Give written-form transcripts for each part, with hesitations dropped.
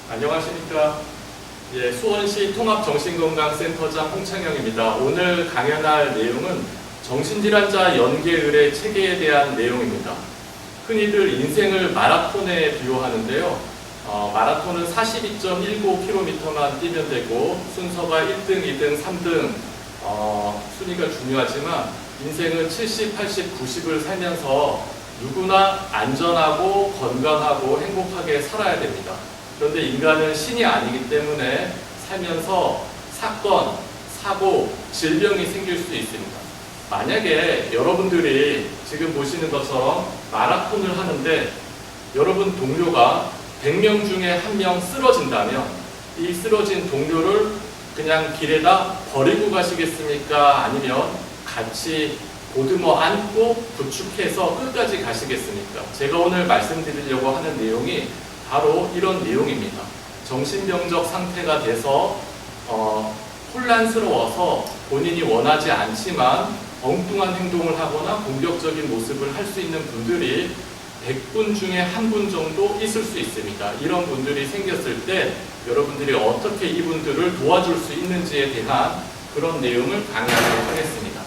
안녕하십니까. 수원시 통합정신건강센터장 홍창영입니다. 오늘 강연할 내용은 정신질환자 연계의뢰 체계에 대한 내용입니다. 흔히들 인생을 마라톤에 비유하는데요. 마라톤은 42.19km만 뛰면 되고 순서가 1등, 2등, 3등 순위가 중요하지만 인생은 70, 80, 90을 살면서 누구나 안전하고 건강하고 행복하게 살아야 됩니다. 그런데 인간은 신이 아니기 때문에 살면서 사건, 사고, 질병이 생길 수 있습니다. 만약에 여러분들이 지금 보시는 것처럼 마라톤을 하는데 여러분 동료가 100명 중에 1명 쓰러진다면 이 쓰러진 동료를 그냥 길에다 버리고 가시겠습니까? 아니면 같이 보듬어 안고 부축해서 끝까지 가시겠습니까? 제가 오늘 말씀드리려고 하는 내용이 바로 이런 내용입니다. 정신병적 상태가 돼서 혼란스러워서 본인이 원하지 않지만 엉뚱한 행동을 하거나 공격적인 모습을 할 수 있는 분들이 100분 중에 1분 정도 있을 수 있습니다. 이런 분들이 생겼을 때 여러분들이 어떻게 이분들을 도와줄 수 있는지에 대한 그런 내용을 강의하도록 하겠습니다.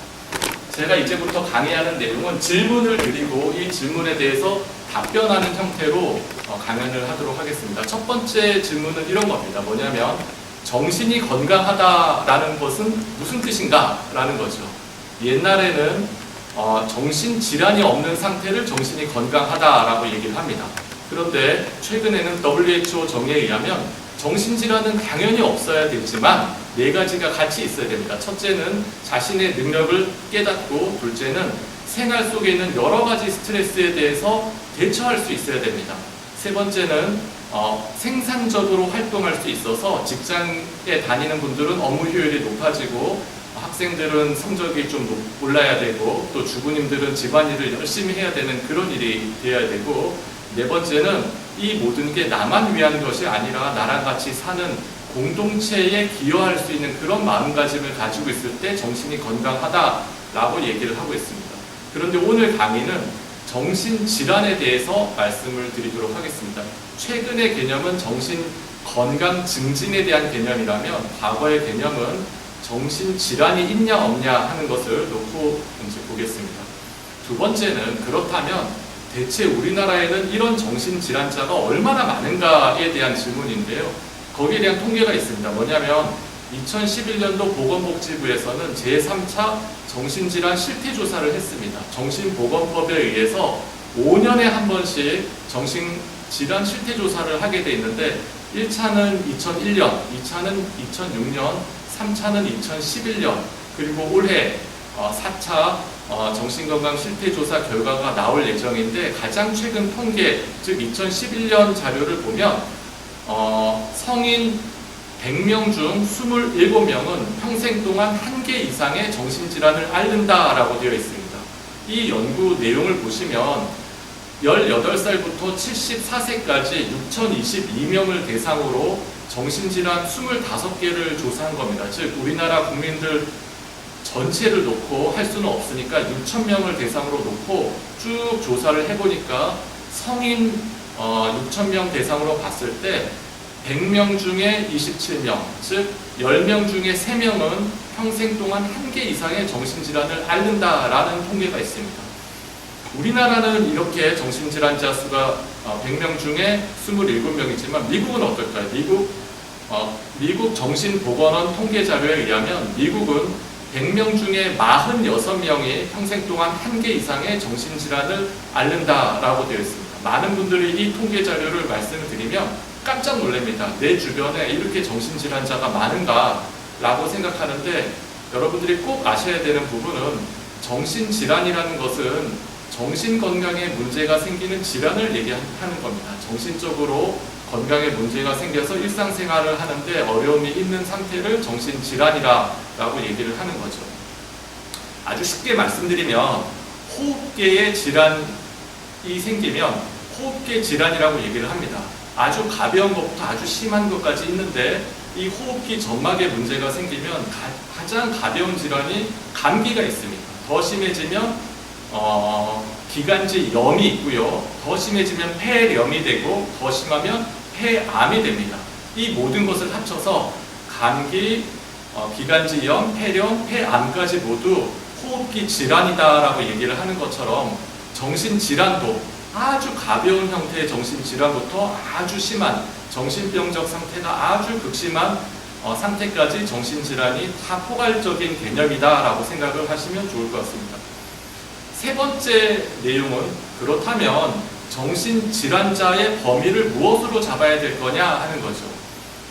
제가 이제부터 강의하는 내용은 질문을 드리고 이 질문에 대해서 답변하는 형태로 강연을 하도록 하겠습니다. 첫 번째 질문은 이런 겁니다. 뭐냐면 정신이 건강하다라는 것은 무슨 뜻인가? 라는 거죠. 옛날에는 정신질환이 없는 상태를 정신이 건강하다라고 얘기를 합니다. 그런데 최근에는 WHO 정의에 의하면 정신질환은 당연히 없어야 되지만 네 가지가 같이 있어야 됩니다. 첫째는 자신의 능력을 깨닫고, 둘째는 생활 속에 있는 여러 가지 스트레스에 대해서 대처할 수 있어야 됩니다. 세 번째는 생산적으로 활동할 수 있어서 직장에 다니는 분들은 업무 효율이 높아지고 학생들은 성적이 좀 올라야 되고 또 주부님들은 집안일을 열심히 해야 되는 그런 일이 되어야 되고, 네 번째는 이 모든 게 나만 위한 것이 아니라 나랑 같이 사는 공동체에 기여할 수 있는 그런 마음가짐을 가지고 있을 때 정신이 건강하다라고 얘기를 하고 있습니다. 그런데 오늘 강의는 정신질환에 대해서 말씀을 드리도록 하겠습니다. 최근의 개념은 정신건강 증진에 대한 개념이라면 과거의 개념은 정신질환이 있냐 없냐 하는 것을 놓고 이제 보겠습니다. 두 번째는 그렇다면 대체 우리나라에는 이런 정신질환자가 얼마나 많은가에 대한 질문인데요. 거기에 대한 통계가 있습니다. 뭐냐면 2011년도 보건복지부에서는 제3차 정신질환 실태조사를 했습니다. 정신보건법에 의해서 5년에 한 번씩 정신질환 실태조사를 하게 돼 있는데 1차는 2001년, 2차는 2006년, 3차는 2011년, 그리고 올해 4차 정신건강 실태조사 결과가 나올 예정인데 가장 최근 통계, 즉 2011년 자료를 보면 성인 100명 중 27명은 평생 동안 1개 이상의 정신질환을 앓는다라고 되어 있습니다. 이 연구 내용을 보시면 18살부터 74세까지 6,022명을 대상으로 정신질환 25개를 조사한 겁니다. 즉 우리나라 국민들 전체를 놓고 할 수는 없으니까 6,000명을 대상으로 놓고 쭉 조사를 해보니까 성인 6,000명 대상으로 봤을 때 100명 중에 27명, 즉 10명 중에 3명은 평생 동안 1개 이상의 정신질환을 앓는다라는 통계가 있습니다. 우리나라는 이렇게 정신질환자 수가 100명 중에 27명이지만 미국은 어떨까요? 미국 정신보건원 통계 자료에 의하면 미국은 100명 중에 46명이 평생 동안 1개 이상의 정신질환을 앓는다라고 되어 있습니다. 많은 분들이 이 통계 자료를 말씀을 드리면 깜짝 놀랍니다. 내 주변에 이렇게 정신질환자가 많은가 라고 생각하는데 여러분들이 꼭 아셔야 되는 부분은 정신질환이라는 것은 정신건강에 문제가 생기는 질환을 얘기하는 겁니다. 정신적으로 건강에 문제가 생겨서 일상생활을 하는데 어려움이 있는 상태를 정신질환이라고 얘기를 하는 거죠. 아주 쉽게 말씀드리면 호흡계의 질환이 생기면 호흡계 질환이라고 얘기를 합니다. 아주 가벼운 것부터 아주 심한 것까지 있는데 이 호흡기 점막에 문제가 생기면 가장 가벼운 질환이 감기가 있습니다. 더 심해지면 기관지 염이 있고요. 더 심해지면 폐렴이 되고 더 심하면 폐암이 됩니다. 이 모든 것을 합쳐서 감기, 기관지염, 폐렴, 폐암까지 모두 호흡기 질환이다라고 얘기를 하는 것처럼 정신질환도 아주 가벼운 형태의 정신질환부터 아주 심한 정신병적 상태가 아주 극심한 상태까지 정신질환이 다 포괄적인 개념이다라고 생각을 하시면 좋을 것 같습니다. 세 번째 내용은 그렇다면 정신질환자의 범위를 무엇으로 잡아야 될 거냐 하는 거죠.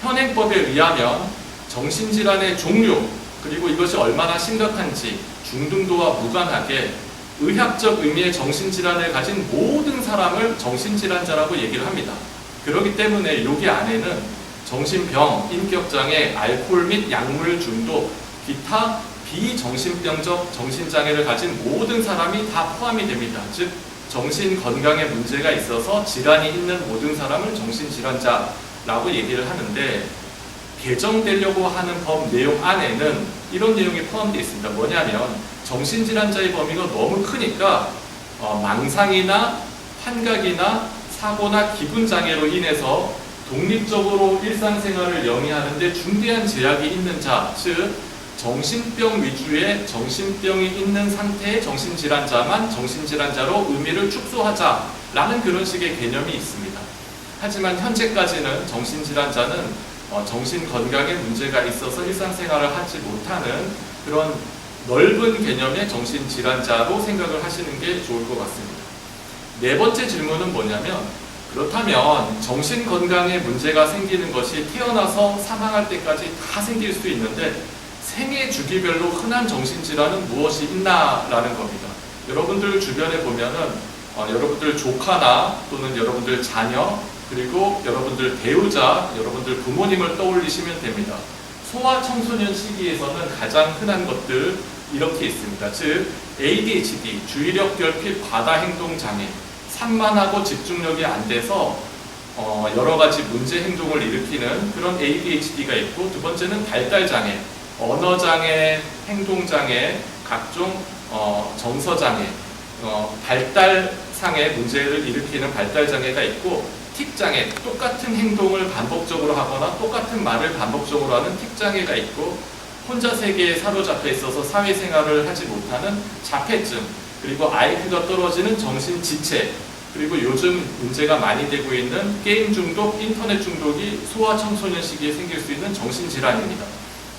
현행법에 의하면 정신질환의 종류 그리고 이것이 얼마나 심각한지 중등도와 무관하게 의학적 의미의 정신질환을 가진 모든 사람을 정신질환자라고 얘기를 합니다. 그렇기 때문에 여기 안에는 정신병, 인격장애, 알코올 및 약물 중독, 기타 비정신병적 정신장애를 가진 모든 사람이 다 포함이 됩니다. 즉 정신건강에 문제가 있어서 질환이 있는 모든 사람을 정신질환자라고 얘기를 하는데 개정되려고 하는 법 내용 안에는 이런 내용이 포함되어 있습니다. 뭐냐면 정신질환자의 범위가 너무 크니까 망상이나 환각이나 사고나 기분장애로 인해서 독립적으로 일상생활을 영위하는데 중대한 제약이 있는 자, 즉 정신병 위주의 정신병이 있는 상태의 정신질환자만 정신질환자로 의미를 축소하자라는 그런 식의 개념이 있습니다. 하지만 현재까지는 정신질환자는 정신건강에 문제가 있어서 일상생활을 하지 못하는 그런 넓은 개념의 정신질환자로 생각을 하시는 게 좋을 것 같습니다. 네 번째 질문은 뭐냐면 그렇다면 정신건강에 문제가 생기는 것이 태어나서 사망할 때까지 다 생길 수 있는데 생애 주기별로 흔한 정신질환은 무엇이 있나라는 겁니다. 여러분들 주변에 보면은 여러분들 조카나 또는 여러분들 자녀 그리고 여러분들 배우자, 여러분들 부모님을 떠올리시면 됩니다. 소아 청소년 시기에서는 가장 흔한 것들 이렇게 있습니다. 즉 ADHD, 주의력 결핍 과다 행동 장애, 산만하고 집중력이 안 돼서 여러 가지 문제 행동을 일으키는 그런 ADHD가 있고 두 번째는 발달 장애, 언어 장애, 행동 장애, 각종 정서 장애, 발달상의 문제를 일으키는 발달 장애가 있고 틱 장애, 똑같은 행동을 반복적으로 하거나 똑같은 말을 반복적으로 하는 틱 장애가 있고 혼자 세계에 사로잡혀 있어서 사회생활을 하지 못하는 자폐증, 그리고 IQ가 떨어지는 정신 지체, 그리고 요즘 문제가 많이 되고 있는 게임 중독, 인터넷 중독이 소아 청소년 시기에 생길 수 있는 정신질환입니다.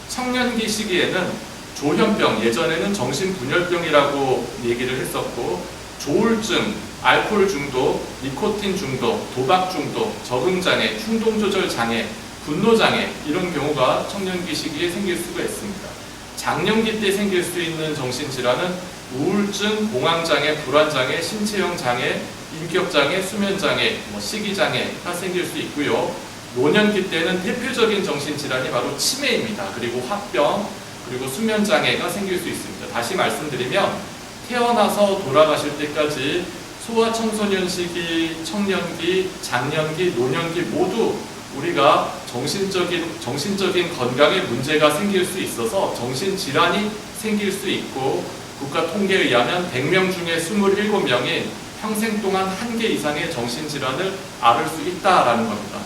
청년기 시기에는 조현병, 예전에는 정신분열병이라고 얘기를 했었고 조울증, 알코올 중독, 니코틴 중독, 도박 중독, 적응장애, 충동조절 장애, 분노장애 이런 경우가 청년기 시기에 생길 수가 있습니다. 장년기 때 생길 수 있는 정신질환은 우울증, 공황장애, 불안장애, 신체형 장애, 인격장애, 수면장애, 식이장애가 생길 수 있고요. 노년기 때는 대표적인 정신질환이 바로 치매입니다. 그리고 화병, 그리고 수면장애가 생길 수 있습니다. 다시 말씀드리면 태어나서 돌아가실 때까지 소아 청소년 시기, 청년기, 장년기, 노년기 모두 우리가 정신적인 건강에 문제가 생길 수 있어서 정신질환이 생길 수 있고 국가 통계에 의하면 100명 중에 27명이 평생 동안 1개 이상의 정신질환을 앓을 수 있다라는 겁니다.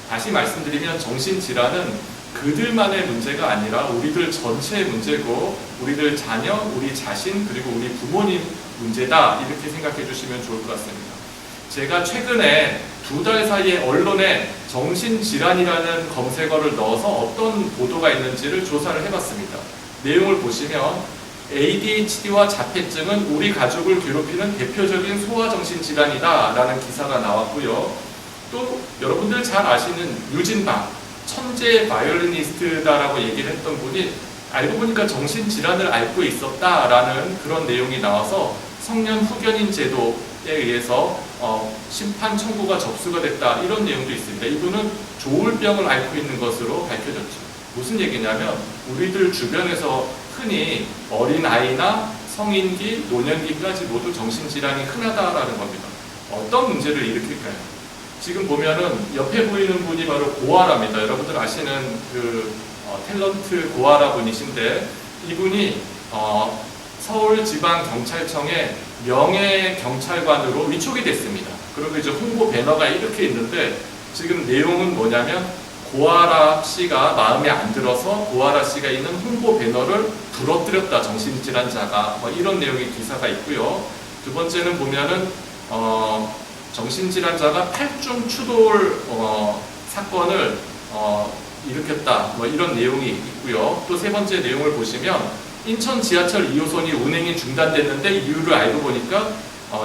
다시 말씀드리면 정신질환은 그들만의 문제가 아니라 우리들 전체의 문제고 우리들 자녀, 우리 자신, 그리고 우리 부모님 문제다 이렇게 생각해 주시면 좋을 것 같습니다. 제가 최근에 2달 사이에 언론에 정신질환이라는 검색어를 넣어서 어떤 보도가 있는지를 조사를 해봤습니다. 내용을 보시면 ADHD와 자폐증은 우리 가족을 괴롭히는 대표적인 소아정신질환이다 라는 기사가 나왔고요. 또 여러분들 잘 아시는 유진박, 천재 바이올리니스트다라고 얘기를 했던 분이 알고 보니까 정신질환을 앓고 있었다라는 그런 내용이 나와서 성년 후견인 제도에 의해서 심판 청구가 접수가 됐다 이런 내용도 있습니다. 이분은 조울병을 앓고 있는 것으로 밝혀졌죠. 무슨 얘기냐면 우리들 주변에서 흔히 어린아이나 성인기, 노년기까지 모두 정신질환이 흔하다라는 겁니다. 어떤 문제를 일으킬까요? 지금 보면은 옆에 보이는 분이 바로 고아라입니다. 여러분들 아시는 그 탤런트 고아라 분이신데 이분이 서울지방경찰청의 명예경찰관으로 위촉이 됐습니다. 그리고 이제 홍보 배너가 이렇게 있는데 지금 내용은 뭐냐면 고아라 씨가 마음에 안 들어서 고아라 씨가 있는 홍보 배너를 부러뜨렸다, 정신질환자가. 이런 내용의 기사가 있고요. 두 번째는 보면은 정신질환자가 8중 추돌 사건을 일으켰다, 이런 내용이 있고요. 또 세 번째 내용을 보시면 인천 지하철 2호선이 운행이 중단됐는데 이유를 알고 보니까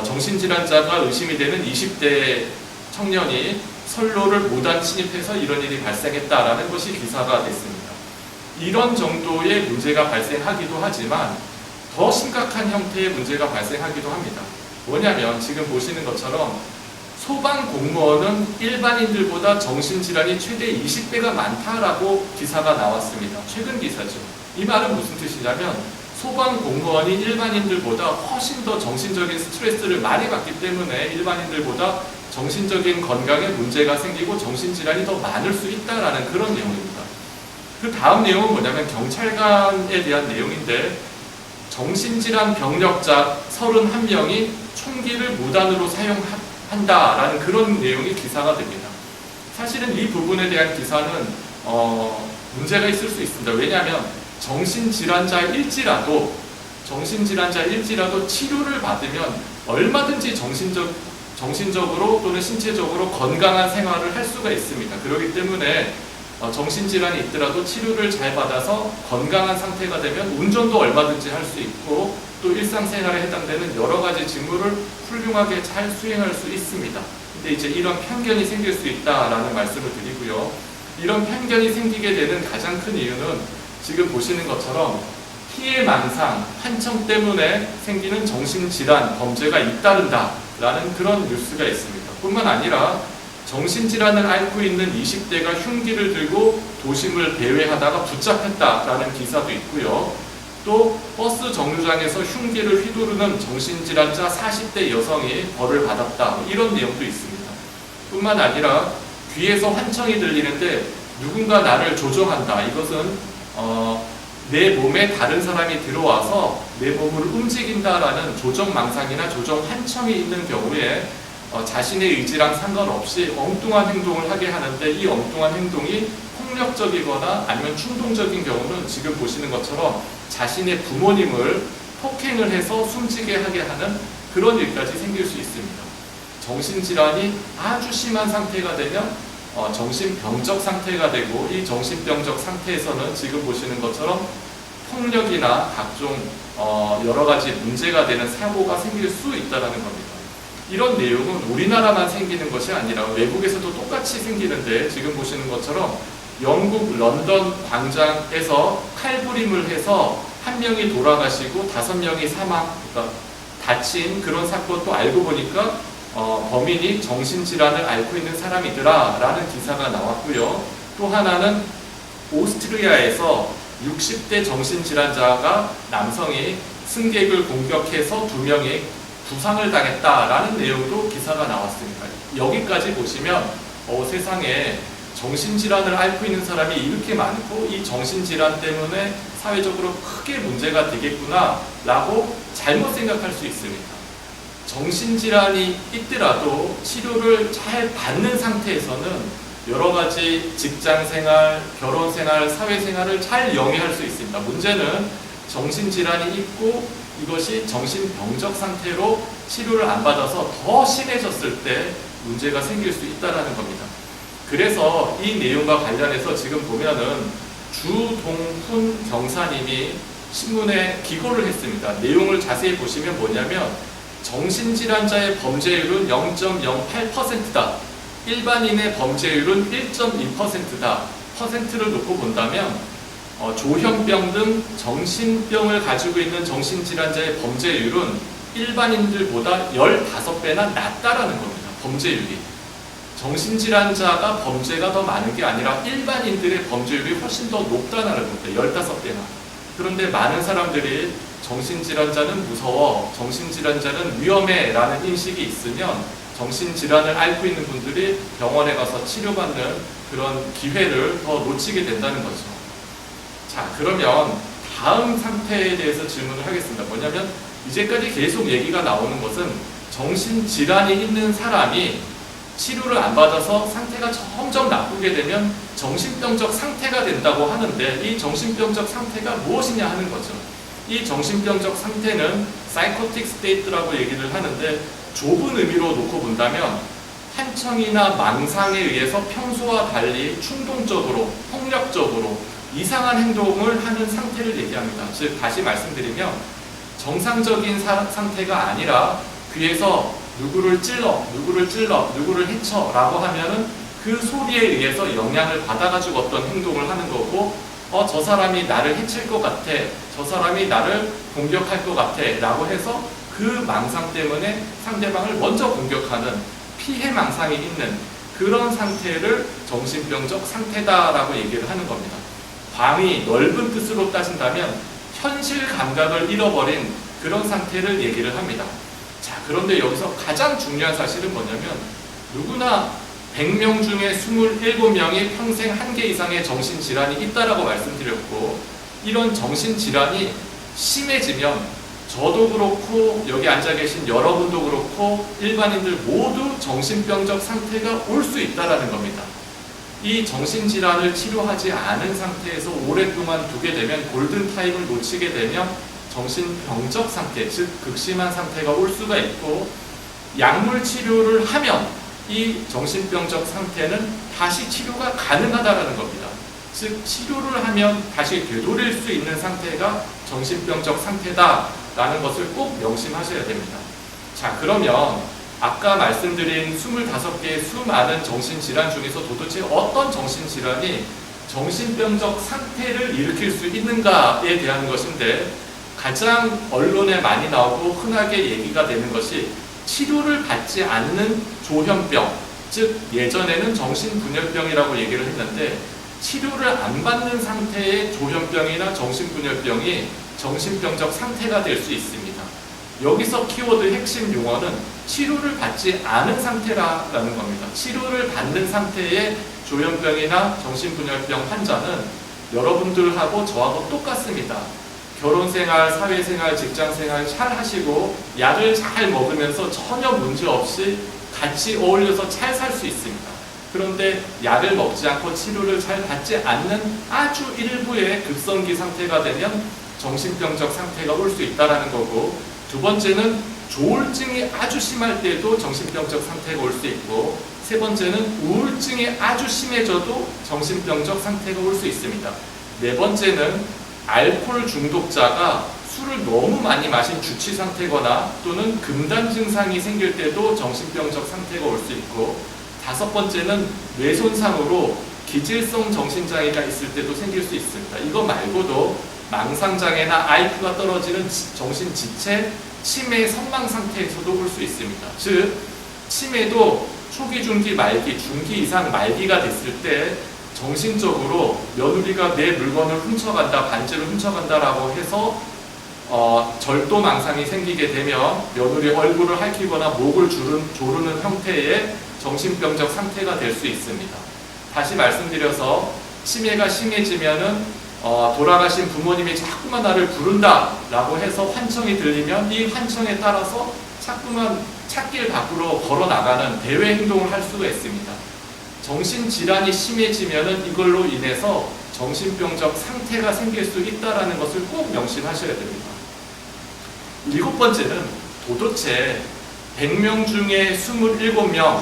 정신질환자가 의심이 되는 20대 청년이 선로를 무단 침입해서 이런 일이 발생했다라는 것이 기사가 됐습니다. 이런 정도의 문제가 발생하기도 하지만 더 심각한 형태의 문제가 발생하기도 합니다. 뭐냐면 지금 보시는 것처럼 소방 공무원은 일반인들보다 정신질환이 최대 20배가 많다라고 기사가 나왔습니다. 최근 기사죠. 이 말은 무슨 뜻이냐면 소방 공무원이 일반인들보다 훨씬 더 정신적인 스트레스를 많이 받기 때문에 일반인들보다 정신적인 건강에 문제가 생기고 정신질환이 더 많을 수 있다라는 그런 내용입니다. 그 다음 내용은 뭐냐면 경찰관에 대한 내용인데 정신질환 병력자 31명이 총기를 무단으로 사용한다라는 그런 내용이 기사가 됩니다. 사실은 이 부분에 대한 기사는 문제가 있을 수 있습니다. 왜냐하면 정신질환자일지라도 치료를 받으면 얼마든지 정신적으로 또는 신체적으로 건강한 생활을 할 수가 있습니다. 그렇기 때문에 정신질환이 있더라도 치료를 잘 받아서 건강한 상태가 되면 운전도 얼마든지 할 수 있고 또 일상생활에 해당되는 여러 가지 직무를 훌륭하게 잘 수행할 수 있습니다. 근데 이제 이런 편견이 생길 수 있다라는 말씀을 드리고요. 이런 편견이 생기게 되는 가장 큰 이유는 지금 보시는 것처럼 피해망상, 환청 때문에 생기는 정신질환, 범죄가 잇따른다라는 그런 뉴스가 있습니다. 뿐만 아니라 정신질환을 앓고 있는 20대가 흉기를 들고 도심을 배회하다가 붙잡혔다라는 기사도 있고요. 또 버스 정류장에서 흉기를 휘두르는 정신질환자 40대 여성이 벌을 받았다, 이런 내용도 있습니다. 뿐만 아니라 귀에서 환청이 들리는데 누군가 나를 조종한다. 이것은 내 몸에 다른 사람이 들어와서 내 몸을 움직인다라는 조정망상이나 조정환청이 있는 경우에 자신의 의지랑 상관없이 엉뚱한 행동을 하게 하는데 이 엉뚱한 행동이 폭력적이거나 아니면 충동적인 경우는 지금 보시는 것처럼 자신의 부모님을 폭행을 해서 숨지게 하게 하는 그런 일까지 생길 수 있습니다. 정신질환이 아주 심한 상태가 되면 정신병적 상태가 되고 이 정신병적 상태에서는 지금 보시는 것처럼 폭력이나 각종 여러 가지 문제가 되는 사고가 생길 수 있다는 겁니다. 이런 내용은 우리나라만 생기는 것이 아니라 외국에서도 똑같이 생기는데 지금 보시는 것처럼 영국 런던 광장에서 칼부림을 해서 한 명이 돌아가시고 5명이 그러니까 다친 그런 사건도 알고 보니까 범인이 정신질환을 앓고 있는 사람이더라 라는 기사가 나왔고요. 또 하나는 오스트리아에서 60대 정신질환자가 남성이 승객을 공격해서 2명이 부상을 당했다라는 내용도 기사가 나왔습니다. 여기까지 보시면 세상에 정신질환을 앓고 있는 사람이 이렇게 많고 이 정신질환 때문에 사회적으로 크게 문제가 되겠구나 라고 잘못 생각할 수 있습니다. 정신질환이 있더라도 치료를 잘 받는 상태에서는 여러 가지 직장생활, 결혼생활, 사회생활을 잘 영위할 수 있습니다. 문제는 정신질환이 있고 이것이 정신병적 상태로 치료를 안 받아서 더 심해졌을 때 문제가 생길 수 있다는 겁니다. 그래서 이 내용과 관련해서 지금 보면은 주동훈 경사님이 신문에 기고를 했습니다. 내용을 자세히 보시면 뭐냐면 정신질환자의 범죄율은 0.08%다. 일반인의 범죄율은 1.2%다. 퍼센트를 놓고 본다면 조현병 등 정신병을 가지고 있는 정신질환자의 범죄율은 일반인들보다 15배나 낮다라는 겁니다. 범죄율이. 정신질환자가 범죄가 더 많은 게 아니라 일반인들의 범죄율이 훨씬 더 높다는 겁니다. 15배나. 그런데 많은 사람들이 정신질환자는 무서워, 정신질환자는 위험해 라는 인식이 있으면 정신질환을 앓고 있는 분들이 병원에 가서 치료받는 그런 기회를 더 놓치게 된다는 거죠. 자, 그러면 다음 상태에 대해서 질문을 하겠습니다. 뭐냐면 이제까지 계속 얘기가 나오는 것은 정신질환이 있는 사람이 치료를 안 받아서 상태가 점점 나쁘게 되면 정신병적 상태가 된다고 하는데 이 정신병적 상태가 무엇이냐 하는 거죠. 이 정신병적 상태는 psychotic state라고 얘기를 하는데 좁은 의미로 놓고 본다면 환청이나 망상에 의해서 평소와 달리 충동적으로, 폭력적으로 이상한 행동을 하는 상태를 얘기합니다. 즉 다시 말씀드리면 정상적인 상태가 아니라 귀에서 누구를 찔러, 누구를 해쳐 라고 하면은 그 소리에 의해서 영향을 받아가지고 어떤 행동을 하는 거고 저 사람이 나를 해칠 것 같아, 저 사람이 나를 공격할 것 같아 라고 해서 그 망상 때문에 상대방을 먼저 공격하는 피해 망상이 있는 그런 상태를 정신병적 상태다라고 얘기를 하는 겁니다. 광이 넓은 뜻으로 따진다면 현실 감각을 잃어버린 그런 상태를 얘기를 합니다. 자, 그런데 여기서 가장 중요한 사실은 뭐냐면 누구나 100명 중에 27명이 평생 1개 이상의 정신질환이 있다라고 말씀드렸고 이런 정신질환이 심해지면 저도 그렇고 여기 앉아 계신 여러분도 그렇고 일반인들 모두 정신병적 상태가 올 수 있다는 겁니다. 이 정신질환을 치료하지 않은 상태에서 오랫동안 두게 되면 골든타임을 놓치게 되면 정신병적 상태, 즉 극심한 상태가 올 수가 있고 약물 치료를 하면 이 정신병적 상태는 다시 치료가 가능하다는 겁니다. 즉 치료를 하면 다시 되돌릴 수 있는 상태가 정신병적 상태다라는 것을 꼭 명심하셔야 됩니다. 자, 그러면 아까 말씀드린 25개의 수많은 정신질환 중에서 도대체 어떤 정신질환이 정신병적 상태를 일으킬 수 있는가에 대한 것인데 가장 언론에 많이 나오고 흔하게 얘기가 되는 것이 치료를 받지 않는 조현병, 즉 예전에는 정신분열병이라고 얘기를 했는데 치료를 안 받는 상태의 조현병이나 정신분열병이 정신병적 상태가 될 수 있습니다. 여기서 키워드 핵심 용어는 치료를 받지 않은 상태라는 겁니다. 치료를 받는 상태의 조현병이나 정신분열병 환자는 여러분들하고 저하고 똑같습니다. 결혼생활, 사회생활, 직장생활 잘 하시고 약을 잘 먹으면서 전혀 문제없이 같이 어울려서 잘 살 수 있습니다. 그런데 약을 먹지 않고 치료를 잘 받지 않는 아주 일부의 급성기 상태가 되면 정신병적 상태가 올 수 있다는 거고 두 번째는 조울증이 아주 심할 때도 정신병적 상태가 올 수 있고 세 번째는 우울증이 아주 심해져도 정신병적 상태가 올 수 있습니다. 네 번째는 알코올 중독자가 술을 너무 많이 마신 주치 상태거나 또는 금단 증상이 생길 때도 정신병적 상태가 올 수 있고 다섯 번째는 뇌손상으로 기질성 정신장애가 있을 때도 생길 수 있습니다. 이거 말고도 망상장애나 IQ가 떨어지는 정신지체, 치매, 선망 상태에서도 올 수 있습니다. 즉 치매도 초기, 중기, 말기, 중기 이상 말기가 됐을 때 정신적으로 며느리가 내 물건을 훔쳐간다, 반지를 훔쳐간다라고 해서 절도 망상이 생기게 되면 며느리 얼굴을 핥히거나 목을 조르는 형태의 정신병적 상태가 될 수 있습니다. 다시 말씀드려서 치매가 심해지면은 돌아가신 부모님이 자꾸만 나를 부른다 라고 해서 환청이 들리면 이 환청에 따라서 자꾸만 찻길 밖으로 걸어 나가는 대외 행동을 할 수가 있습니다. 정신질환이 심해지면은 이걸로 인해서 정신병적 상태가 생길 수 있다는 것을 꼭 명심하셔야 됩니다. 일곱 번째는 도대체 100명 중에 27명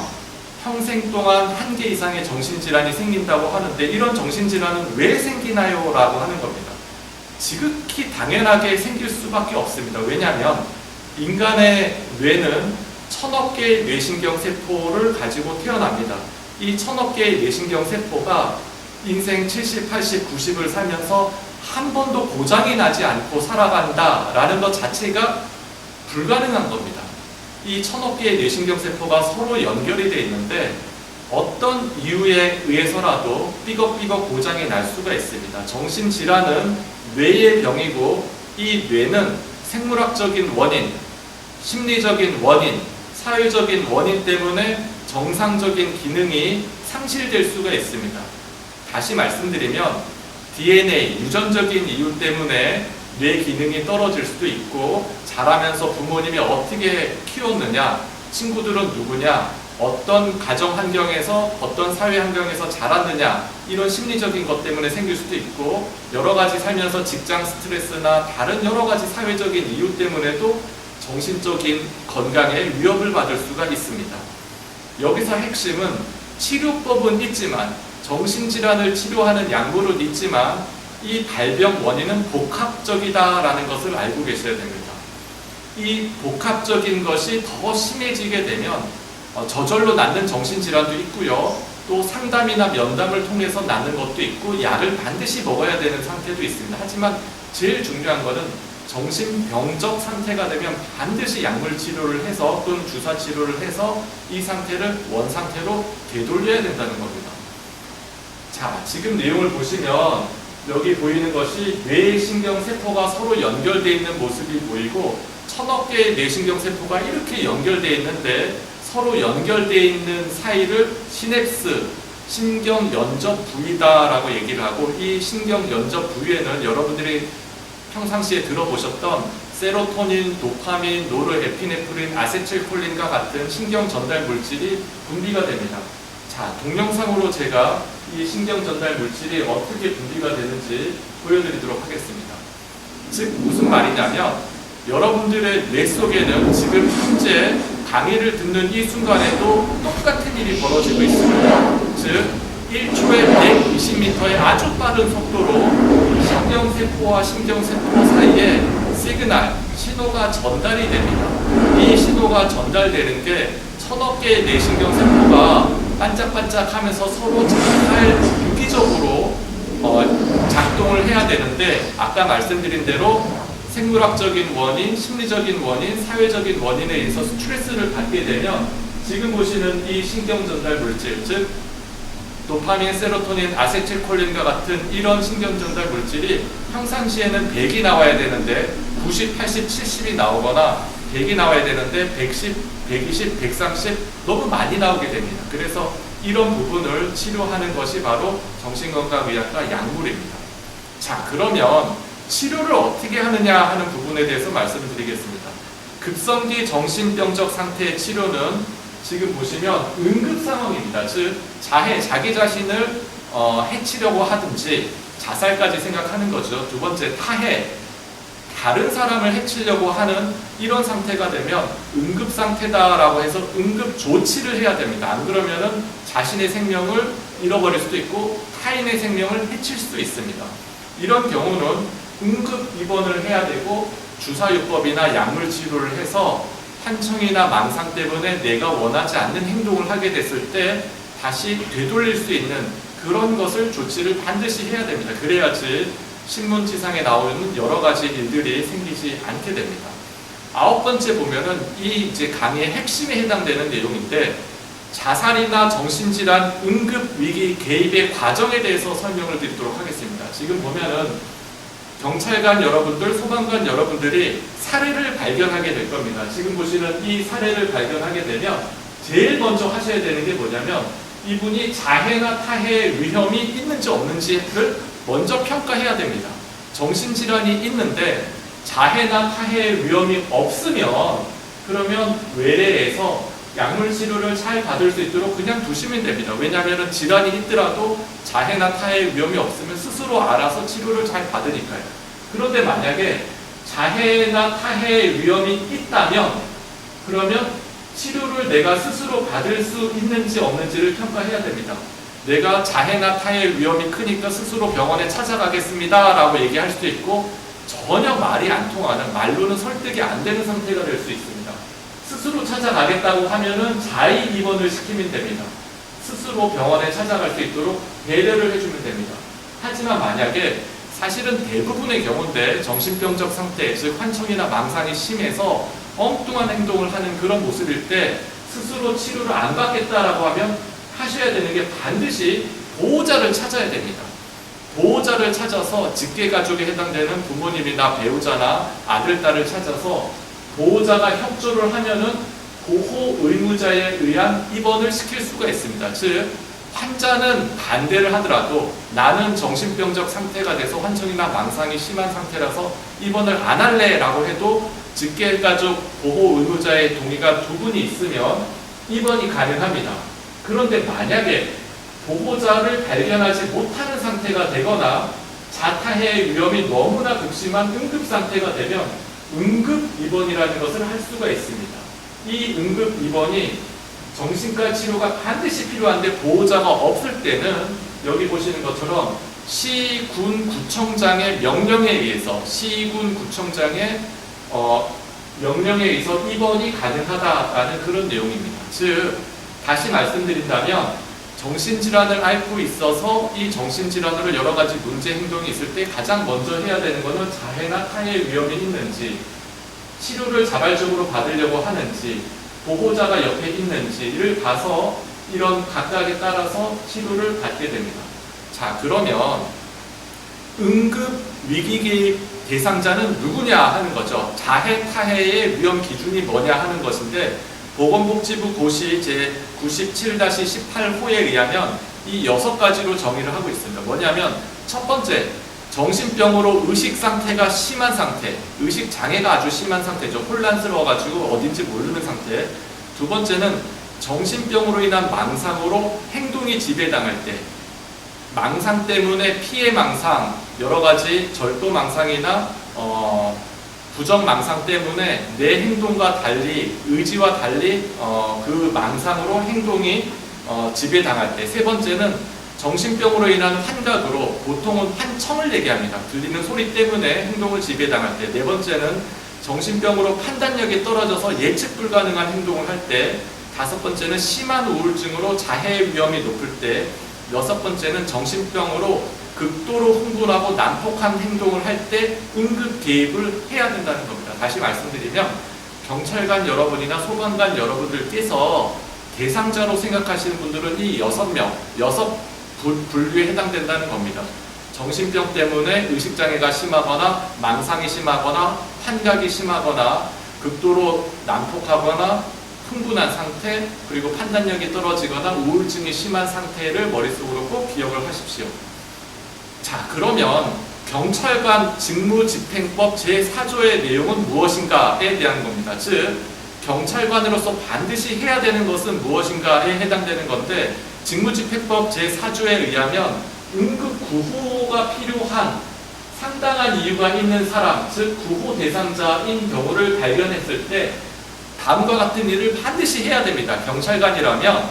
평생 동안 1개 이상의 정신질환이 생긴다고 하는데 이런 정신질환은 왜 생기나요? 라고 하는 겁니다. 지극히 당연하게 생길 수밖에 없습니다. 왜냐하면 인간의 뇌는 1000억 개의 뇌신경 세포를 가지고 태어납니다. 이 1000억 개의 뇌신경 세포가 인생 70, 80, 90을 살면서 한 번도 고장이 나지 않고 살아간다라는 것 자체가 불가능한 겁니다. 이 1000억 개의 뇌신경 세포가 서로 연결이 되어 있는데 어떤 이유에 의해서라도 삐걱삐걱 고장이 날 수가 있습니다. 정신질환은 뇌의 병이고 이 뇌는 생물학적인 원인, 심리적인 원인, 사회적인 원인 때문에 정상적인 기능이 상실될 수가 있습니다. 다시 말씀드리면 DNA, 유전적인 이유 때문에 뇌 기능이 떨어질 수도 있고 자라면서 부모님이 어떻게 키웠느냐, 친구들은 누구냐, 어떤 가정 환경에서 어떤 사회 환경에서 자랐느냐 이런 심리적인 것 때문에 생길 수도 있고 여러 가지 살면서 직장 스트레스나 다른 여러 가지 사회적인 이유 때문에도 정신적인 건강에 위협을 받을 수가 있습니다. 여기서 핵심은 치료법은 있지만 정신질환을 치료하는 약물은 있지만 이 발병 원인은 복합적이다라는 것을 알고 계셔야 됩니다. 이 복합적인 것이 더 심해지게 되면 저절로 낫는 정신질환도 있고요. 또 상담이나 면담을 통해서 낫는 것도 있고 약을 반드시 먹어야 되는 상태도 있습니다. 하지만 제일 중요한 것은 정신병적 상태가 되면 반드시 약물 치료를 해서 또는 주사 치료를 해서 이 상태를 원상태로 되돌려야 된다는 겁니다. 자, 지금 내용을 보시면 여기 보이는 것이 뇌신경세포가 서로 연결되어 있는 모습이 보이고 1000억 개의 뇌신경세포가 이렇게 연결되어 있는데 서로 연결되어 있는 사이를 시냅스, 신경연접 부위다라고 얘기를 하고 이 신경연접 부위에는 여러분들이 평상시에 들어보셨던 세로토닌, 도파민, 노르에피네프린, 아세틸콜린과 같은 신경 전달 물질이 분비가 됩니다. 자, 동영상으로 제가 이 신경 전달 물질이 어떻게 분비가 되는지 보여드리도록 하겠습니다. 즉 무슨 말이냐면 여러분들의 뇌 속에는 지금 현재 강의를 듣는 이 순간에도 똑같은 일이 벌어지고 있습니다. 즉 1초에 120m의 아주 빠른 속도로 신경세포와 신경세포 사이에 시그널, 신호가 전달이 됩니다. 이 신호가 전달되는 게 1000억 개의 뇌신경세포가 반짝반짝하면서 서로 잘 유기적으로 작동을 해야 되는데 아까 말씀드린 대로 생물학적인 원인, 심리적인 원인, 사회적인 원인에 의해서 스트레스를 받게 되면 지금 보시는 이 신경전달 물질, 즉 도파민, 세로토닌, 아세틸콜린과 같은 이런 신경전달 물질이 평상시에는 100이 나와야 되는데 90, 80, 70이 나오거나 100이 나와야 되는데 110, 120, 130 너무 많이 나오게 됩니다. 그래서 이런 부분을 치료하는 것이 바로 정신건강의학과 약물입니다. 자, 그러면 치료를 어떻게 하느냐 하는 부분에 대해서 말씀을 드리겠습니다. 급성기 정신병적 상태의 치료는 지금 보시면 응급 상황입니다. 즉 자기 자신을 해치려고 하든지 자살까지 생각하는 거죠. 두 번째 타해, 다른 사람을 해치려고 하는 이런 상태가 되면 응급 상태다라고 해서 응급 조치를 해야 됩니다. 안 그러면은 자신의 생명을 잃어버릴 수도 있고 타인의 생명을 해칠 수도 있습니다. 이런 경우는 응급 입원을 해야 되고 주사요법이나 약물 치료를 해서 환청이나 망상 때문에 내가 원하지 않는 행동을 하게 됐을 때 다시 되돌릴 수 있는 그런 것을 조치를 반드시 해야 됩니다. 그래야지 신문지상에 나오는 여러 가지 일들이 생기지 않게 됩니다. 9번째 보면은 이 이제 강의의 핵심에 해당되는 내용인데 자살이나 정신질환 응급 위기 개입의 과정에 대해서 설명을 드리도록 하겠습니다. 지금 보면은 경찰관 여러분들, 소방관 여러분들이 사례를 발견하게 될 겁니다. 지금 보시는 이 사례를 발견하게 되면 제일 먼저 하셔야 되는 게 뭐냐면 이분이 자해나 타해의 위험이 있는지 없는지를 먼저 평가해야 됩니다. 정신질환이 있는데 자해나 타해의 위험이 없으면 그러면 외래에서 약물 치료를 잘 받을 수 있도록 그냥 두시면 됩니다. 왜냐하면 질환이 있더라도 자해나 타해의 위험이 없으면 스스로 알아서 치료를 잘 받으니까요. 그런데 만약에 자해나 타해의 위험이 있다면 그러면 치료를 내가 스스로 받을 수 있는지 없는지를 평가해야 됩니다. 내가 자해나 타해의 위험이 크니까 스스로 병원에 찾아가겠습니다 라고 얘기할 수도 있고 전혀 말이 안 통하는, 말로는 설득이 안 되는 상태가 될 수 있습니다. 스스로 찾아가겠다고 하면은 자의 입원을 시키면 됩니다. 스스로 병원에 찾아갈 수 있도록 배려를 해주면 됩니다. 하지만 만약에 사실은 대부분의 경우인데 정신병적 상태, 즉 환청이나 망상이 심해서 엉뚱한 행동을 하는 그런 모습일 때 스스로 치료를 안 받겠다라고 하면 하셔야 되는 게 반드시 보호자를 찾아야 됩니다. 보호자를 찾아서 직계가족에 해당되는 부모님이나 배우자나 아들, 딸을 찾아서 보호자가 협조를 하면은 보호 의무자에 의한 입원을 시킬 수가 있습니다. 즉 환자는 반대를 하더라도 나는 정신병적 상태가 돼서 환청이나 망상이 심한 상태라서 입원을 안 할래 라고 해도 직계가족 보호 의무자의 동의가 두 분이 있으면 입원이 가능합니다. 그런데 만약에 보호자를 발견하지 못하는 상태가 되거나 자타해의 위험이 너무나 극심한 응급 상태가 되면 응급 입원이라는 것을 할 수가 있습니다. 이 응급 입원이 정신과 치료가 반드시 필요한데 보호자가 없을 때는 여기 보시는 것처럼 시군구청장의 명령에 의해서 명령에 의해서 입원이 가능하다라는 그런 내용입니다. 즉 다시 말씀드린다면 정신질환을 앓고 있어서 이 정신질환으로 여러 가지 문제 행동이 있을 때 가장 먼저 해야 되는 것은 자해나 타해 위험이 있는지, 치료를 자발적으로 받으려고 하는지, 보호자가 옆에 있는지를 봐서 이런 각각에 따라서 치료를 받게 됩니다. 자, 그러면 응급 위기 개입 대상자는 누구냐 하는 거죠. 자해, 타해의 위험 기준이 뭐냐 하는 것인데 보건복지부 고시 제97-18호에 의하면 이 6가지로 정의를 하고 있습니다. 뭐냐면 첫 번째, 정신병으로 의식 상태가 심한 상태, 의식 장애가 아주 심한 상태죠. 혼란스러워가지고 어딘지 모르는 상태. 두 번째는 정신병으로 인한 망상으로 행동이 지배당할 때, 망상 때문에 피해 망상, 여러 가지 절도 망상이나 부정 망상 때문에 내 행동과 달리, 의지와 달리 그 망상으로 행동이 지배당할 때. 세 번째는 정신병으로 인한 환각으로, 보통은 환청을 얘기합니다. 들리는 소리 때문에 행동을 지배당할 때. 네 번째는 정신병으로 판단력이 떨어져서 예측 불가능한 행동을 할 때. 다섯 번째는 심한 우울증으로 자해 위험이 높을 때. 여섯 번째는 정신병으로 극도로 흥분하고 난폭한 행동을 할 때 응급 개입을 해야 된다는 겁니다. 다시 말씀드리면 경찰관 여러분이나 소방관 여러분들께서 대상자로 생각하시는 분들은 이 6명, 6분류에 해당된다는 겁니다. 정신병 때문에 의식장애가 심하거나 망상이 심하거나 환각이 심하거나 극도로 난폭하거나 흥분한 상태, 그리고 판단력이 떨어지거나 우울증이 심한 상태를 머릿속으로 꼭 기억을 하십시오. 자, 그러면 경찰관 직무집행법 제4조의 내용은 무엇인가에 대한 겁니다. 즉, 경찰관으로서 반드시 해야 되는 것은 무엇인가에 해당되는 건데, 직무집행법 제4조에 의하면 응급구호가 필요한 상당한 이유가 있는 사람, 즉 구호 대상자인 경우를 발견했을 때 다음과 같은 일을 반드시 해야 됩니다. 경찰관이라면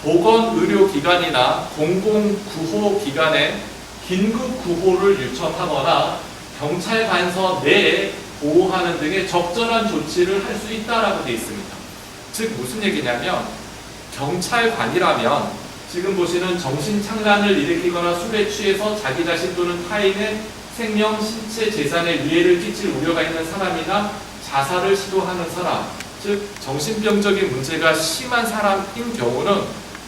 보건의료기관이나 공공구호기관에 긴급구호를 요청하거나 경찰관서 내에 보호하는 등의 적절한 조치를 할 수 있다라고 되어 있습니다. 즉 무슨 얘기냐면 경찰관이라면 지금 보시는 정신착란을 일으키거나 술에 취해서 자기 자신 또는 타인의 생명, 신체, 재산에 위해를 끼칠 우려가 있는 사람이나 자살을 시도하는 사람, 즉 정신병적인 문제가 심한 사람인 경우는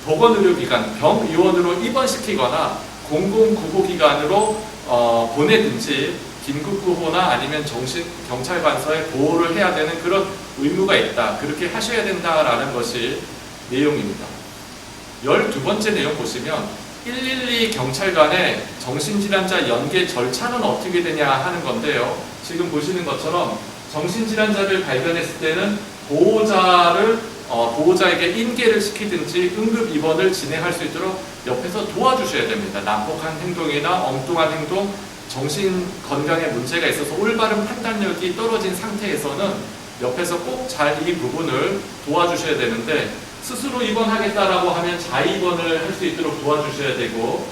보건의료기관, 병의원으로 입원시키거나 공공구호기관으로 보내든지 긴급구호나 아니면 경찰관서에 보호를 해야 되는 그런 의무가 있다. 그렇게 하셔야 된다라는 것이 내용입니다. 12번째 내용 보시면 112 경찰관의 정신질환자 연계 절차는 어떻게 되냐 하는 건데요. 지금 보시는 것처럼 정신질환자를 발견했을 때는 보호자에게 인계를 시키든지 응급 입원을 진행할 수 있도록 옆에서 도와주셔야 됩니다. 난폭한 행동이나 엉뚱한 행동, 정신 건강에 문제가 있어서 올바른 판단력이 떨어진 상태에서는 옆에서 꼭 잘 이 부분을 도와주셔야 되는데, 스스로 입원하겠다라고 하면 자입원을 할 수 있도록 도와주셔야 되고,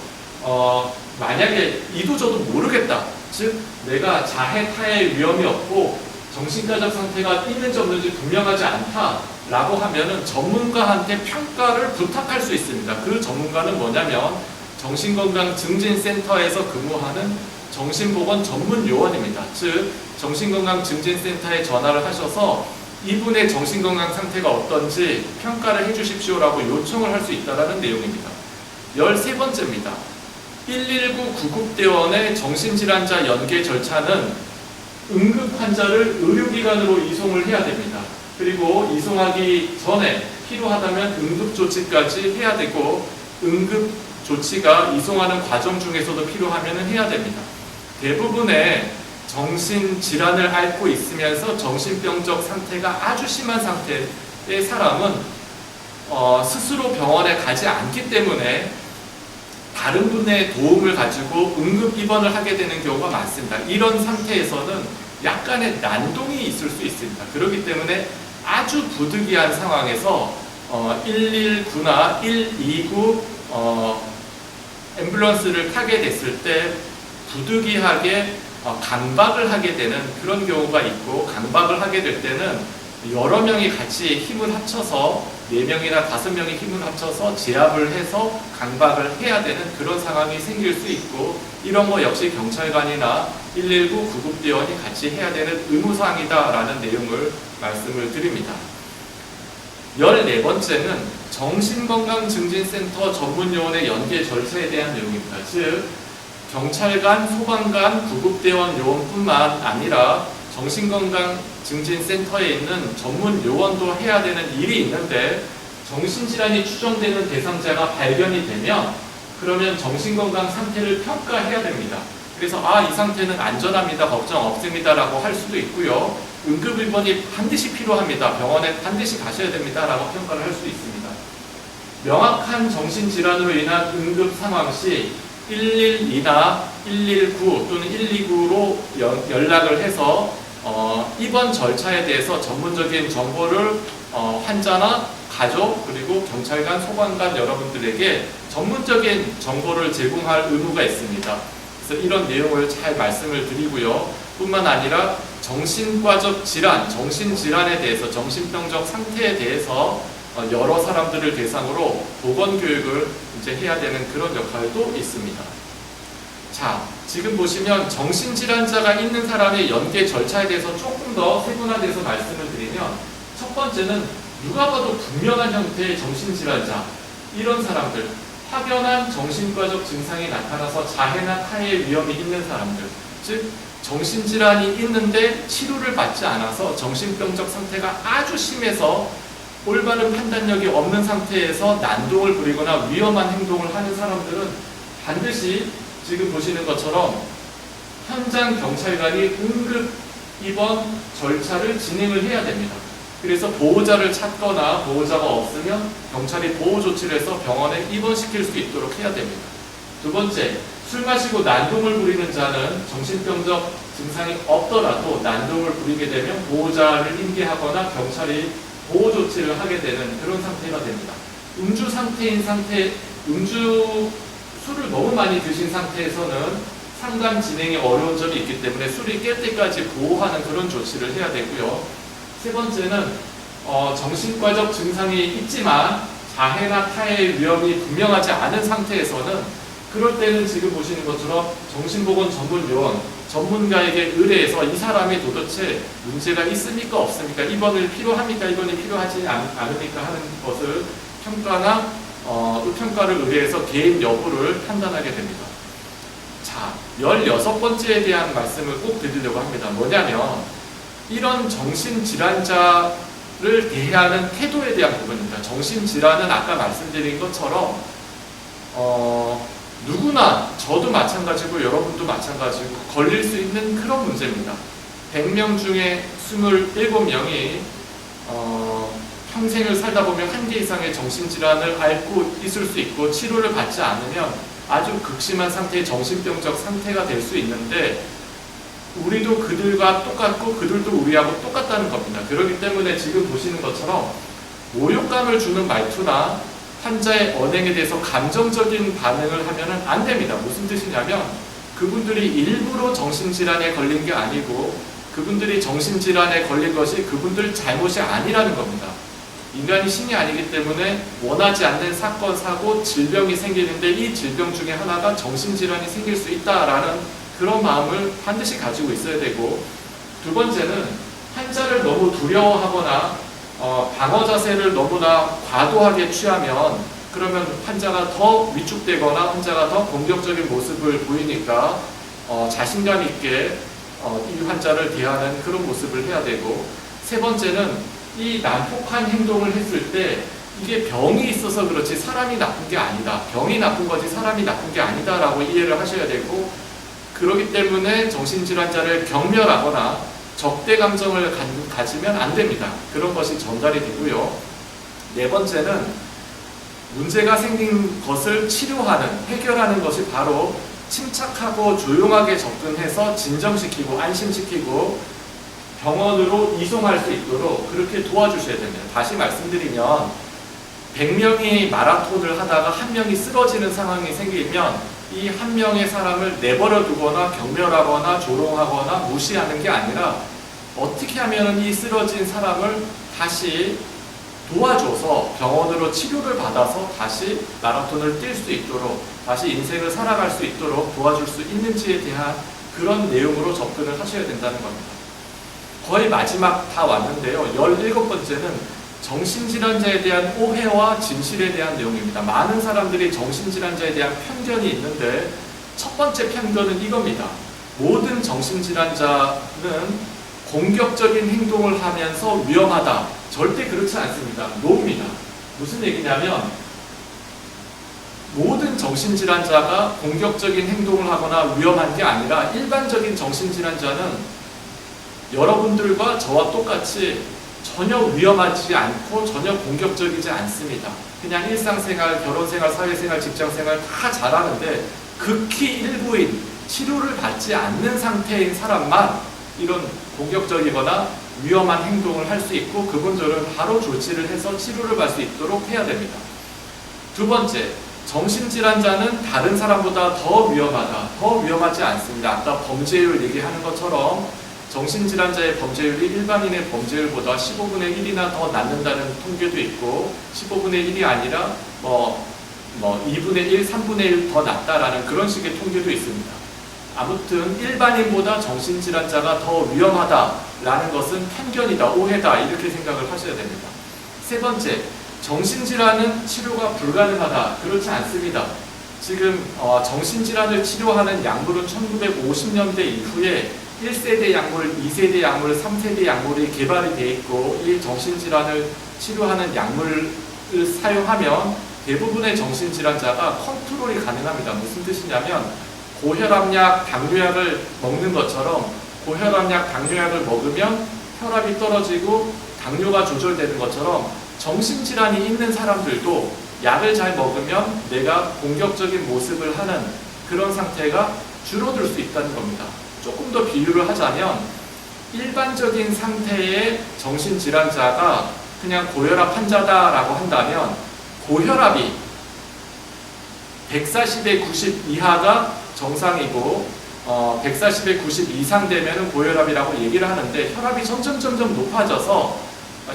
만약에 이도저도 모르겠다, 즉 내가 자해 타해 위험이 없고 정신과적 상태가 있는지 없는지 분명하지 않다라고 하면은 전문가한테 평가를 부탁할 수 있습니다. 그 전문가는 뭐냐면 정신건강증진센터에서 근무하는 정신보건 전문 요원입니다. 즉 정신건강증진센터에 전화를 하셔서 이분의 정신건강 상태가 어떤지 평가를 해주십시오라고 요청을 할 수 있다는 내용입니다. 13번째입니다. 119 구급대원의 정신질환자 연계 절차는 응급 환자를 의료기관으로 이송을 해야 됩니다. 그리고 이송하기 전에 필요하다면 응급조치까지 해야 되고, 응급조치가 이송하는 과정 중에서도 필요하면 해야 됩니다. 대부분의 정신질환을 앓고 있으면서 정신병적 상태가 아주 심한 상태의 사람은 스스로 병원에 가지 않기 때문에 다른 분의 도움을 가지고 응급 입원을 하게 되는 경우가 많습니다. 이런 상태에서는 약간의 난동이 있을 수 있습니다. 그렇기 때문에 아주 부득이한 상황에서 119나 129 앰뷸런스를 타게 됐을 때 부득이하게 강박을 하게 되는 그런 경우가 있고, 강박을 하게 될 때는 여러 명이 같이 힘을 합쳐서 4명이나 5명이 힘을 합쳐서 제압을 해서 강박을 해야 되는 그런 상황이 생길 수 있고, 이런 거 역시 경찰관이나 119 구급대원이 같이 해야 되는 의무사항이다라는 내용을 말씀을 드립니다. 14번째는 정신건강증진센터 전문요원의 연계 절차에 대한 내용입니다. 즉, 경찰관, 소방관, 구급대원 요원뿐만 아니라 정신건강증진센터에 있는 전문 요원도 해야 되는 일이 있는데, 정신질환이 추정되는 대상자가 발견이 되면 그러면 정신건강 상태를 평가해야 됩니다. 그래서 이 상태는 안전합니다, 걱정 없습니다 라고 할 수도 있고요, 응급입원이 반드시 필요합니다, 병원에 반드시 가셔야 됩니다 라고 평가를 할 수 있습니다. 명확한 정신질환으로 인한 응급 상황 시 112나 119 또는 129로 연락을 해서 입원 절차에 대해서 전문적인 정보를 환자나 가족 그리고 경찰관, 소방관 여러분들에게 전문적인 정보를 제공할 의무가 있습니다. 그래서 이런 내용을 잘 말씀을 드리고요. 뿐만 아니라 정신과적 질환, 정신질환에 대해서, 정신병적 상태에 대해서 여러 사람들을 대상으로 보건교육을 이제 해야 되는 그런 역할도 있습니다. 자, 지금 보시면 정신질환자가 있는 사람의 연계 절차에 대해서 조금 더 세분화돼서 말씀을 드리면, 첫 번째는 누가 봐도 분명한 형태의 정신질환자, 이런 사람들, 확연한 정신과적 증상이 나타나서 자해나 타해의 위험이 있는 사람들, 즉 정신질환이 있는데 치료를 받지 않아서 정신병적 상태가 아주 심해서 올바른 판단력이 없는 상태에서 난동을 부리거나 위험한 행동을 하는 사람들은 반드시 지금 보시는 것처럼 현장 경찰관이 응급 입원 절차를 진행을 해야 됩니다. 그래서 보호자를 찾거나 보호자가 없으면 경찰이 보호 조치를 해서 병원에 입원시킬 수 있도록 해야 됩니다. 두 번째, 술 마시고 난동을 부리는 자는 정신병적 증상이 없더라도 난동을 부리게 되면 보호자를 인계하거나 경찰이 보호 조치를 하게 되는 그런 상태가 됩니다. 음주 상태인 상태, 술을 너무 많이 드신 상태에서는 상담 진행이 어려운 점이 있기 때문에 술이 깰 때까지 보호하는 그런 조치를 해야 되고요. 세 번째는 정신과적 증상이 있지만 자해나 타해의 위험이 분명하지 않은 상태에서는, 그럴 때는 지금 보시는 것처럼 정신보건 전문요원, 전문가에게 의뢰해서 이 사람이 도대체 문제가 있습니까 없습니까, 입원을 필요합니까, 입원이 필요하지 않습니까 하는 것을 평가나 평가를 의뢰해서 개인 여부를 판단하게 됩니다. 자, 16번째에 대한 말씀을 꼭 드리려고 합니다. 뭐냐면 이런 정신질환자를 대하는 태도에 대한 부분입니다. 정신질환은 아까 말씀드린 것처럼 누구나, 저도 마찬가지고 여러분도 마찬가지고 걸릴 수 있는 그런 문제입니다. 100명 중에 27명이 평생을 살다 보면 한 개 이상의 정신질환을 앓고 있을 수 있고, 치료를 받지 않으면 아주 극심한 상태의 정신병적 상태가 될 수 있는데, 우리도 그들과 똑같고 그들도 우리하고 똑같다는 겁니다. 그렇기 때문에 지금 보시는 것처럼 모욕감을 주는 말투나 환자의 언행에 대해서 감정적인 반응을 하면 안 됩니다. 무슨 뜻이냐면 그분들이 일부러 정신질환에 걸린 게 아니고 그분들이 정신질환에 걸린 것이 그분들 잘못이 아니라는 겁니다. 인간이 신이 아니기 때문에 원하지 않는 사건, 사고, 질병이 생기는데 이 질병 중에 하나가 정신질환이 생길 수 있다라는 그런 마음을 반드시 가지고 있어야 되고, 두 번째는 환자를 너무 두려워하거나 방어 자세를 너무나 과도하게 취하면 그러면 환자가 더 위축되거나 환자가 더 공격적인 모습을 보이니까 자신감 있게 이 환자를 대하는 그런 모습을 해야 되고, 세 번째는 이 난폭한 행동을 했을 때 이게 병이 있어서 그렇지 사람이 나쁜 게 아니다, 병이 나쁜 거지 사람이 나쁜 게 아니다 라고 이해를 하셔야 되고, 그렇기 때문에 정신질환자를 경멸하거나 적대 감정을 가지면 안 됩니다. 그런 것이 전달이 되고요. 네 번째는 문제가 생긴 것을 치료하는, 해결하는 것이 바로 침착하고 조용하게 접근해서 진정시키고 안심시키고 병원으로 이송할 수 있도록 그렇게 도와주셔야 됩니다. 다시 말씀드리면 100명이 마라톤을 하다가 한 명이 쓰러지는 상황이 생기면 이 한 명의 사람을 내버려 두거나 경멸하거나 조롱하거나 무시하는 게 아니라 어떻게 하면 이 쓰러진 사람을 다시 도와줘서 병원으로 치료를 받아서 다시 마라톤을 뛸 수 있도록, 다시 인생을 살아갈 수 있도록 도와줄 수 있는지에 대한 그런 내용으로 접근을 하셔야 된다는 겁니다. 거의 마지막 다 왔는데요. 17번째는 정신질환자에 대한 오해와 진실에 대한 내용입니다. 많은 사람들이 정신질환자에 대한 편견이 있는데 첫 번째 편견은 이겁니다. 모든 정신질환자는 공격적인 행동을 하면서 위험하다. 절대 그렇지 않습니다. 노입니다. 무슨 얘기냐면 모든 정신질환자가 공격적인 행동을 하거나 위험한 게 아니라 일반적인 정신질환자는 여러분들과 저와 똑같이 전혀 위험하지 않고 전혀 공격적이지 않습니다. 그냥 일상생활, 결혼생활, 사회생활, 직장생활 다 잘하는데 극히 일부인 치료를 받지 않는 상태인 사람만 이런 공격적이거나 위험한 행동을 할 수 있고 그분들은 바로 조치를 해서 치료를 받을 수 있도록 해야 됩니다. 두 번째, 정신질환자는 다른 사람보다 더 위험하다. 더 위험하지 않습니다. 아까 범죄율 얘기하는 것처럼 정신질환자의 범죄율이 일반인의 범죄율보다 15분의 1이나 더 낮는다는 통계도 있고 15분의 1이 아니라 2분의 1, 3분의 1 더 낮다라는 그런 식의 통계도 있습니다. 아무튼 일반인보다 정신질환자가 더 위험하다라는 것은 편견이다, 오해다 이렇게 생각을 하셔야 됩니다. 세 번째, 정신질환은 치료가 불가능하다. 그렇지 않습니다. 지금 정신질환을 치료하는 약물은 1950년대 이후에 1세대 약물, 2세대 약물, 3세대 약물이 개발이 되어 있고 이 정신질환을 치료하는 약물을 사용하면 대부분의 정신질환자가 컨트롤이 가능합니다. 무슨 뜻이냐면 고혈압약, 당뇨약을 먹는 것처럼 고혈압약, 당뇨약을 먹으면 혈압이 떨어지고 당뇨가 조절되는 것처럼 정신질환이 있는 사람들도 약을 잘 먹으면 내가 공격적인 모습을 하는 그런 상태가 줄어들 수 있다는 겁니다. 조금 더 비유를 하자면 일반적인 상태의 정신질환자가 그냥 고혈압 환자다라고 한다면 고혈압이 140에 90 이하가 정상이고 140에 90 이상 되면 고혈압이라고 얘기를 하는데 혈압이 점점 높아져서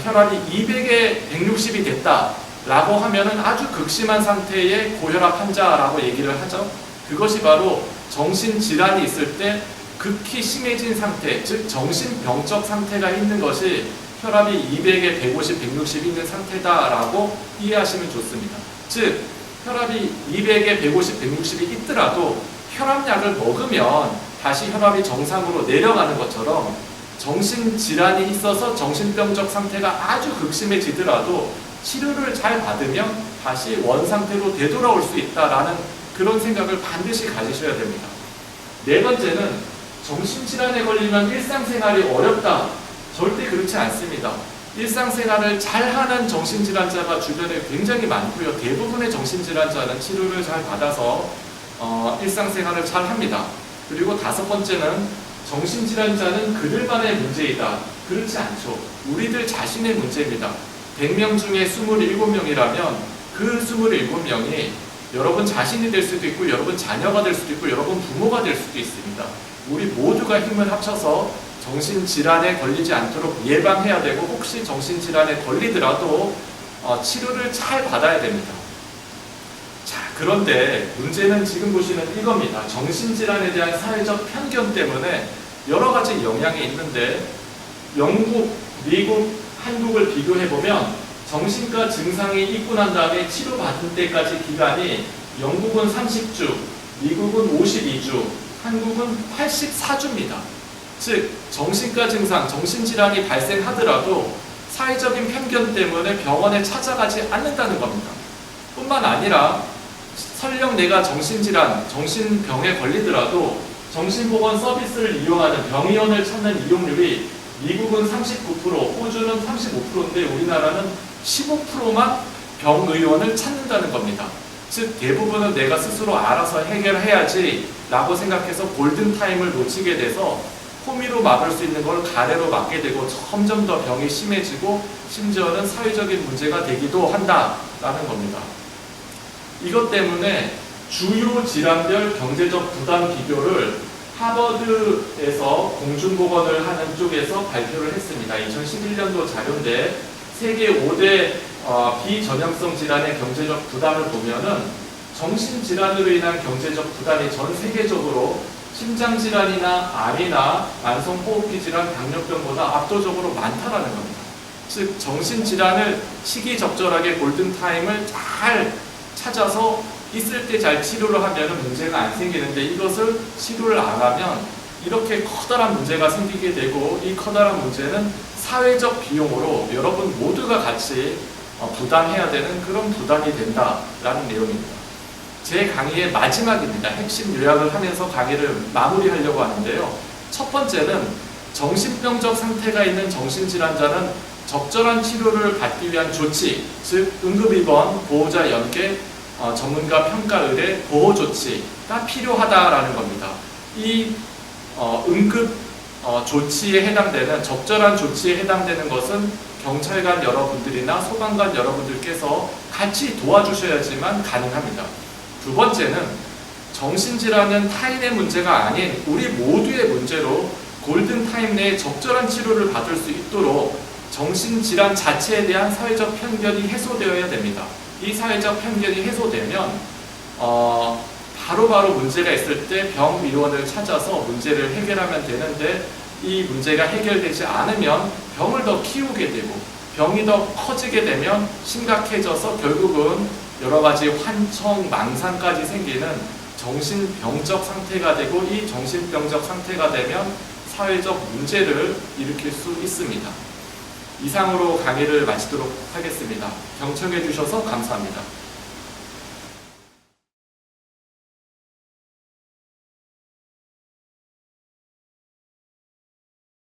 혈압이 200에 160이 됐다라고 하면은 아주 극심한 상태의 고혈압 환자라고 얘기를 하죠. 그것이 바로 정신질환이 있을 때 극히 심해진 상태, 즉 정신병적 상태가 있는 것이 혈압이 200에 150, 160 있는 상태다라고 이해하시면 좋습니다. 즉 혈압이 200에 150, 160이 있더라도 혈압약을 먹으면 다시 혈압이 정상으로 내려가는 것처럼 정신질환이 있어서 정신병적 상태가 아주 극심해지더라도 치료를 잘 받으면 다시 원상태로 되돌아올 수 있다라는 그런 생각을 반드시 가지셔야 됩니다. 네 번째는 정신질환에 걸리면 일상생활이 어렵다. 절대 그렇지 않습니다. 일상생활을 잘하는 정신질환자가 주변에 굉장히 많고요. 대부분의 정신질환자는 치료를 잘 받아서 일상생활을 잘 합니다. 그리고 다섯 번째는 정신질환자는 그들만의 문제이다. 그렇지 않죠. 우리들 자신의 문제입니다. 100명 중에 27명이라면 그 27명이 여러분 자신이 될 수도 있고 여러분 자녀가 될 수도 있고 여러분 부모가 될 수도 있습니다. 우리 모두가 힘을 합쳐서 정신질환에 걸리지 않도록 예방해야 되고 혹시 정신질환에 걸리더라도 치료를 잘 받아야 됩니다. 자, 그런데 문제는 지금 보시는 이겁니다. 정신질환에 대한 사회적 편견 때문에 여러 가지 영향이 있는데 영국, 미국, 한국을 비교해보면 정신과 증상이 있고 난 다음에 치료받을 때까지 기간이 영국은 30주, 미국은 52주, 한국은 84주입니다. 즉 정신과 증상, 정신질환이 발생하더라도 사회적인 편견 때문에 병원에 찾아가지 않는다는 겁니다. 뿐만 아니라 설령 내가 정신질환, 정신병에 걸리더라도 정신보건 서비스를 이용하는 병의원을 찾는 이용률이 미국은 39%, 호주는 35%인데 우리나라는 15%만 병의원을 찾는다는 겁니다. 즉 대부분은 내가 스스로 알아서 해결해야지 라고 생각해서 골든타임을 놓치게 돼서 호미로 막을 수 있는 걸 가래로 막게 되고 점점 더 병이 심해지고 심지어는 사회적인 문제가 되기도 한다라는 겁니다. 이것 때문에 주요 질환별 경제적 부담 비교를 하버드에서 공중보건을 하는 쪽에서 발표를 했습니다. 2011년도 자료인데 세계 5대 비전염성 질환의 경제적 부담을 보면은 정신질환으로 인한 경제적 부담이 전 세계적으로 심장질환이나 암이나 만성호흡기 질환, 당뇨병보다 압도적으로 많다라는 겁니다. 즉 정신질환을 시기적절하게 골든타임을 잘 찾아서 있을 때 잘 치료를 하면 문제가 안 생기는데 이것을 치료를 안 하면 이렇게 커다란 문제가 생기게 되고 이 커다란 문제는 사회적 비용으로 여러분 모두가 같이 부담해야 되는 그런 부담이 된다라는 내용입니다. 제 강의의 마지막입니다. 핵심 요약을 하면서 강의를 마무리하려고 하는데요. 첫 번째는 정신병적 상태가 있는 정신질환자는 적절한 치료를 받기 위한 조치, 즉 응급입원, 보호자 연계, 전문가 평가 의뢰, 보호 조치가 필요하다라는 겁니다. 이 응급 조치에 해당되는 적절한 조치에 해당되는 것은 경찰관 여러분들이나 소방관 여러분들께서 같이 도와주셔야지만 가능합니다. 두 번째는 정신질환은 타인의 문제가 아닌 우리 모두의 문제로 골든타임 내에 적절한 치료를 받을 수 있도록 정신질환 자체에 대한 사회적 편견이 해소되어야 됩니다. 이 사회적 편견이 해소되면 바로바로 문제가 있을 때 병의원을 찾아서 문제를 해결하면 되는데 이 문제가 해결되지 않으면 병을 더 키우게 되고 병이 더 커지게 되면 심각해져서 결국은 여러 가지 환청, 망상까지 생기는 정신병적 상태가 되고 이 정신병적 상태가 되면 사회적 문제를 일으킬 수 있습니다. 이상으로 강의를 마치도록 하겠습니다. 경청해 주셔서 감사합니다.